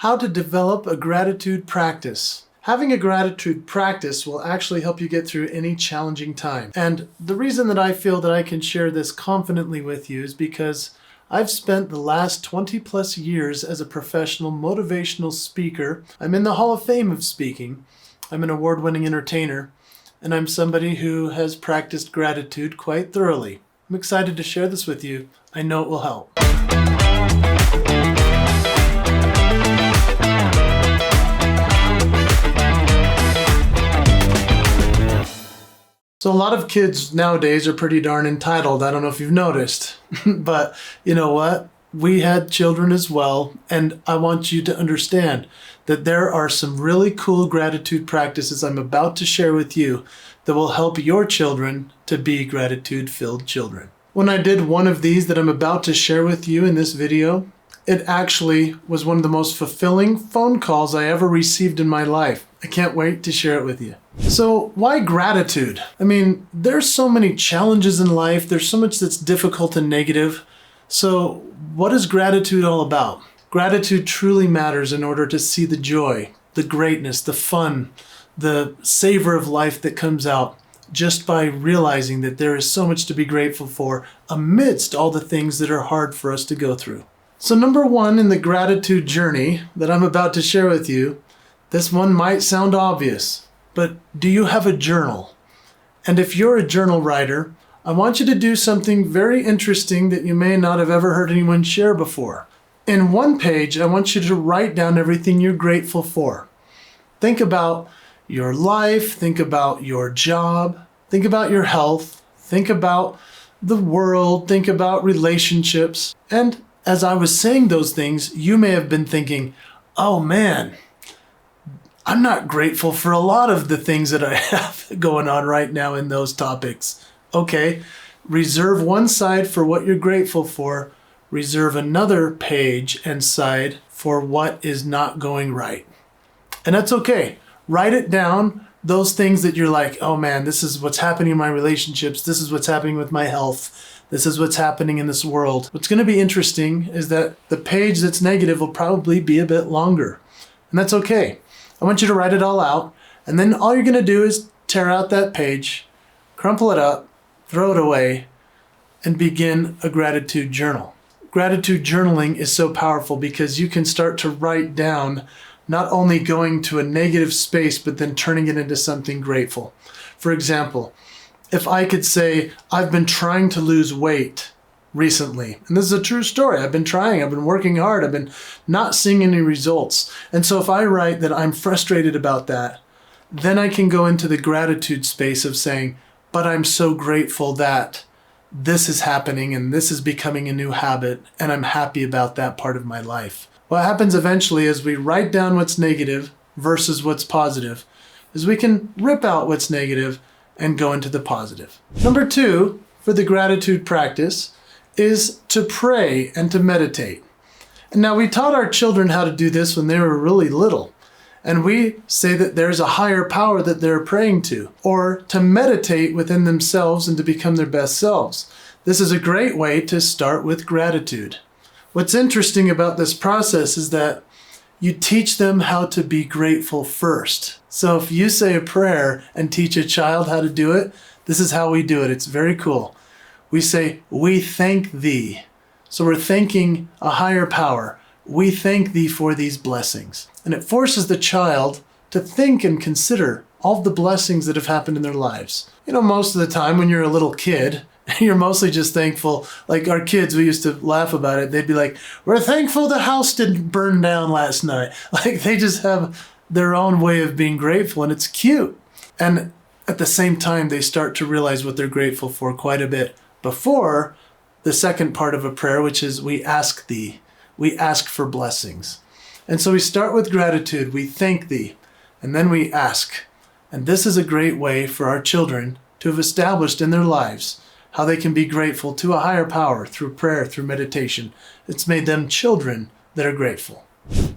how to develop a gratitude practice. Having a gratitude practice will actually help you get through any challenging time. And the reason that I feel that I can share this confidently with you is because I've spent the last 20 plus years as a professional motivational speaker. I'm in the Hall of Fame of speaking. I'm an award-winning entertainer, and I'm somebody who has practiced gratitude quite thoroughly. I'm excited to share this with you. I know it will help. So a lot of kids nowadays are pretty darn entitled. I don't know if you've noticed, but you know what? We had children as well, and I want you to understand that there are some really cool gratitude practices I'm about to share with you that will help your children to be gratitude-filled children. When I did one of these that I'm about to share with you in this video, it actually was one of the most fulfilling phone calls I ever received in my life. I can't wait to share it with you. So why gratitude? I mean, there's so many challenges in life. There's so much that's difficult and negative. So what is gratitude all about? Gratitude truly matters in order to see the joy, the greatness, the fun, the savor of life that comes out just by realizing that there is so much to be grateful for amidst all the things that are hard for us to go through. So number one in the gratitude journey that I'm about to share with you, this one might sound obvious, but do you have a journal? And if you're a journal writer, I want you to do something very interesting that you may not have ever heard anyone share before. In one page, I want you to write down everything you're grateful for. Think about your life, think about your job, think about your health, think about the world, think about relationships. And as I was saying those things, you may have been thinking, oh man, I'm not grateful for a lot of the things that I have going on right now in those topics. Okay, reserve one side for what you're grateful for, reserve another page and side for what is not going right. And that's okay. Write it down, those things that you're like, oh man, this is what's happening in my relationships, this is what's happening with my health, this is what's happening in this world. What's going to be interesting is that the page that's negative will probably be a bit longer. And that's okay. I want you to write it all out, and then all you're going to do is tear out that page, crumple it up, throw it away, and begin a gratitude journal. Gratitude journaling is so powerful because you can start to write down not only going to a negative space, but then turning it into something grateful. For example, if I could say, I've been trying to lose weight recently, and this is a true story. I've been trying, I've been working hard, I've been not seeing any results. And so if I write that I'm frustrated about that, then I can go into the gratitude space of saying, but I'm so grateful that this is happening and this is becoming a new habit, and I'm happy about that part of my life. What happens eventually is we write down what's negative versus what's positive, is we can rip out what's negative and go into the positive. Number two, for the gratitude practice, is to pray and to meditate. And now we taught our children how to do this when they were really little. And we say that there's a higher power that they're praying to, or to meditate within themselves and to become their best selves. This is a great way to start with gratitude. What's interesting about this process is that you teach them how to be grateful first. So if you say a prayer and teach a child how to do it, this is how we do it. It's very cool. We say, we thank thee. So we're thanking a higher power. We thank thee for these blessings. And it forces the child to think and consider all the blessings that have happened in their lives. You know, most of the time when you're a little kid, you're mostly just thankful. Like our kids, we used to laugh about it. They'd be like, we're thankful the house didn't burn down last night. Like they just have their own way of being grateful, and it's cute. And at the same time, they start to realize what they're grateful for quite a bit before the second part of a prayer, which is we ask thee. We ask for blessings. And so we start with gratitude. We thank thee, and then we ask. And this is a great way for our children to have established in their lives how they can be grateful to a higher power through prayer, through meditation. It's made them children that are grateful.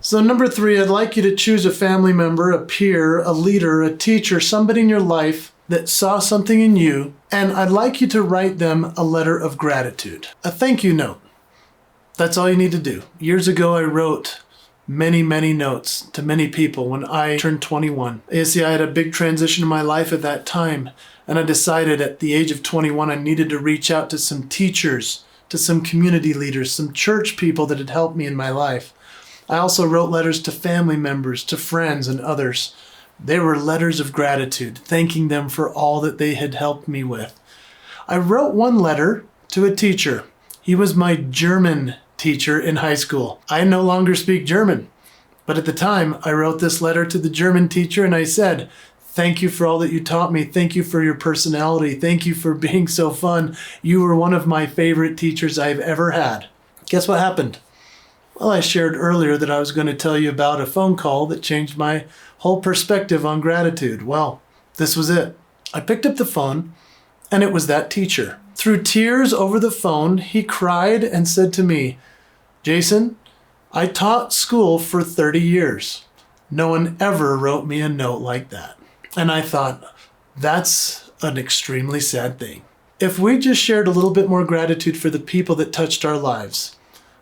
So number three, I'd like you to choose a family member, a peer, a leader, a teacher, somebody in your life that saw something in you, and I'd like you to write them a letter of gratitude, a thank you note. That's all you need to do. Years ago, I wrote many, many notes to many people when I turned 21. You see, I had a big transition in my life at that time, and I decided at the age of 21 I needed to reach out to some teachers, to some community leaders, some church people that had helped me in my life. I also wrote letters to family members, to friends and others. They were letters of gratitude, thanking them for all that they had helped me with. I wrote one letter to a teacher. He was my German teacher in high school. I no longer speak German, but at the time I wrote this letter to the German teacher and I said, "Thank you for all that you taught me. Thank you for your personality. Thank you for being so fun. You were one of my favorite teachers I've ever had." Guess what happened? Well, I shared earlier that I was going to tell you about a phone call that changed my whole perspective on gratitude. Well, this was it. I picked up the phone and it was that teacher. Through tears over the phone, he cried and said to me, "Jason, I taught school for 30 years. No one ever wrote me a note like that." And I thought, that's an extremely sad thing. If we just shared a little bit more gratitude for the people that touched our lives,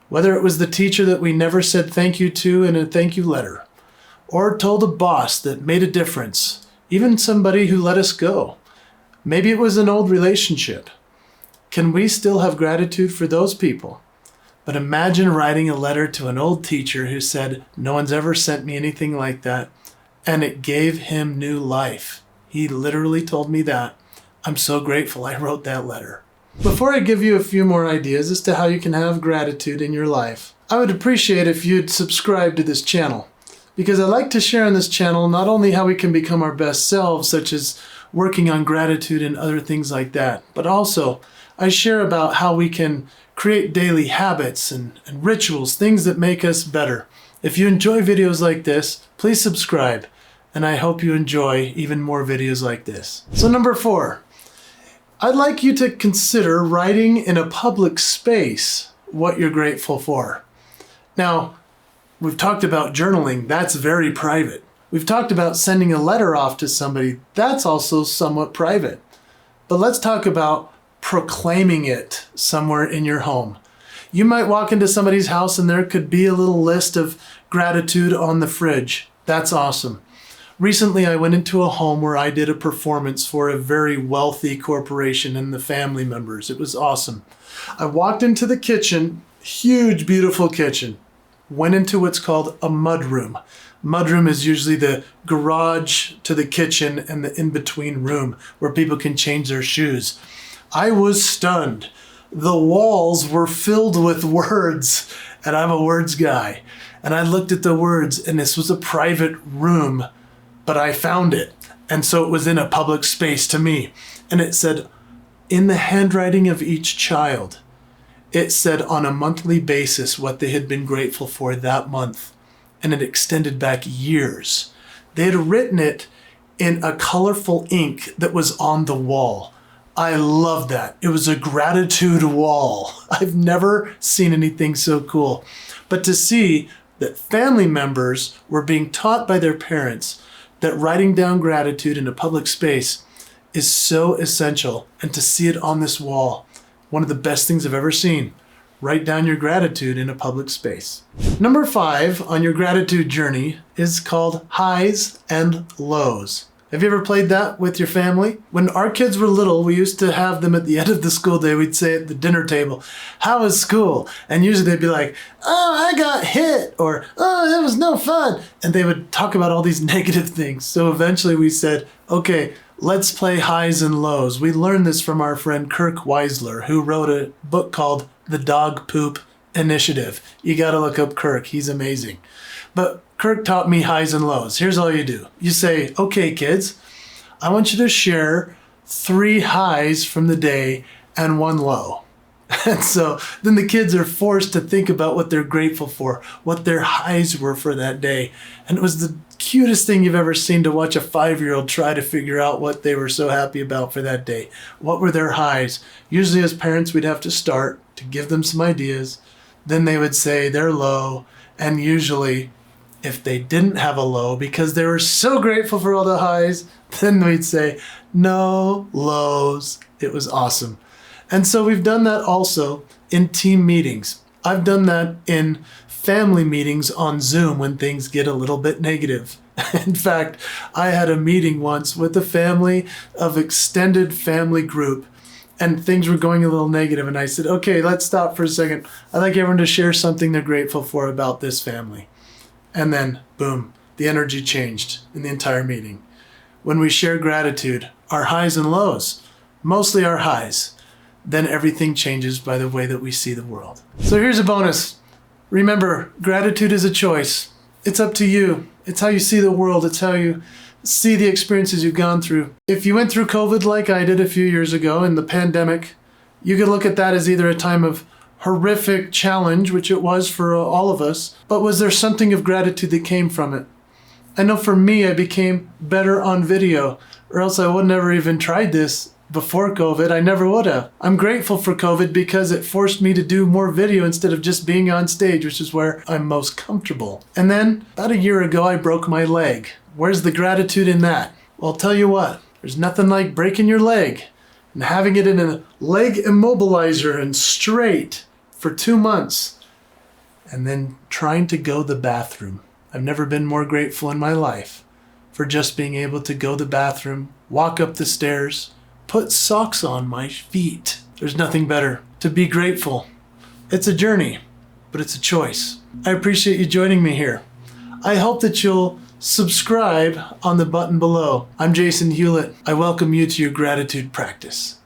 whether it was the teacher that we never said thank you to in a thank you letter, or told a boss that made a difference, even somebody who let us go, maybe it was an old relationship, can we still have gratitude for those people? But imagine writing a letter to an old teacher who said, "No one's ever sent me anything like that," and it gave him new life. He literally told me that. I'm so grateful I wrote that letter. Before I give you a few more ideas as to how you can have gratitude in your life, I would appreciate if you'd subscribe to this channel, because I like to share on this channel not only how we can become our best selves, such as working on gratitude and other things like that, but also I share about how we can create daily habits and rituals, things that make us better. If you enjoy videos like this, please subscribe, and I hope you enjoy even more videos like this. So number 4, I'd like you to consider writing in a public space what you're grateful for. Now, we've talked about journaling. That's very private. We've talked about sending a letter off to somebody. That's also somewhat private. But let's talk about proclaiming it somewhere in your home. You might walk into somebody's house and there could be a little list of gratitude on the fridge. That's awesome. Recently, I went into a home where I did a performance for a very wealthy corporation and the family members. It was awesome. I walked into the kitchen, huge, beautiful kitchen, went into what's called a mudroom. Mudroom is usually the garage to the kitchen and the in-between room where people can change their shoes. I was stunned. The walls were filled with words, and I'm a words guy. And I looked at the words, and this was a private room, but I found it. And so it was in a public space to me. And it said, in the handwriting of each child, it said on a monthly basis what they had been grateful for that month. And it extended back years. They had written it in a colorful ink that was on the wall. I love that. It was a gratitude wall. I've never seen anything so cool. But to see that family members were being taught by their parents that writing down gratitude in a public space is so essential, and to see it on this wall, one of the best things I've ever seen. Write down your gratitude in a public space. Number 5 on your gratitude journey is called highs and lows. Have you ever played that with your family? When our kids were little, we used to have them at the end of the school day, we'd say at the dinner table, "How was school?" And usually they'd be like, "Oh, I got hit," or "Oh, it was no fun." And they would talk about all these negative things. So eventually we said, okay, let's play highs and lows. We learned this from our friend Kirk Weisler, who wrote a book called The Dog Poop Initiative. You gotta look up Kirk, he's amazing. But Kirk taught me highs and lows. Here's all you do. You say, okay, kids, I want you to share 3 highs from the day and 1 low. And so then the kids are forced to think about what they're grateful for, what their highs were for that day. And it was the cutest thing you've ever seen to watch a 5-year-old try to figure out what they were so happy about for that day. What were their highs? Usually as parents, we'd have to start to give them some ideas. Then they would say their low, and usually if they didn't have a low because they were so grateful for all the highs, then we'd say, no lows. It was awesome. And so we've done that also in team meetings. I've done that in family meetings on Zoom when things get a little bit negative. In fact, I had a meeting once with a family of extended family group, and things were going a little negative, and I said, okay, let's stop for a second. I'd like everyone to share something they're grateful for about this family. And then, boom, the energy changed in the entire meeting. When we share gratitude, our highs and lows, mostly our highs, then everything changes by the way that we see the world. So here's a bonus. Remember, gratitude is a choice. It's up to you. It's how you see the world. It's how you see the experiences you've gone through. If you went through COVID like I did a few years ago in the pandemic, you could look at that as either a time of horrific challenge, which it was for all of us, but was there something of gratitude that came from it? I know for me, I became better on video, or else I would never even tried this before COVID. I never would have. I'm grateful for COVID because it forced me to do more video instead of just being on stage, which is where I'm most comfortable. And then about a year ago, I broke my leg. Where's the gratitude in that? Well, I'll tell you what, there's nothing like breaking your leg and having it in a leg immobilizer and straight for 2 months and then trying to go to the bathroom. I've never been more grateful in my life for just being able to go to the bathroom, walk up the stairs, put socks on my feet. There's nothing better. To be grateful. It's a journey, but it's a choice. I appreciate you joining me here. I hope that you'll subscribe on the button below. I'm Jason Hewlett. I welcome you to your gratitude practice.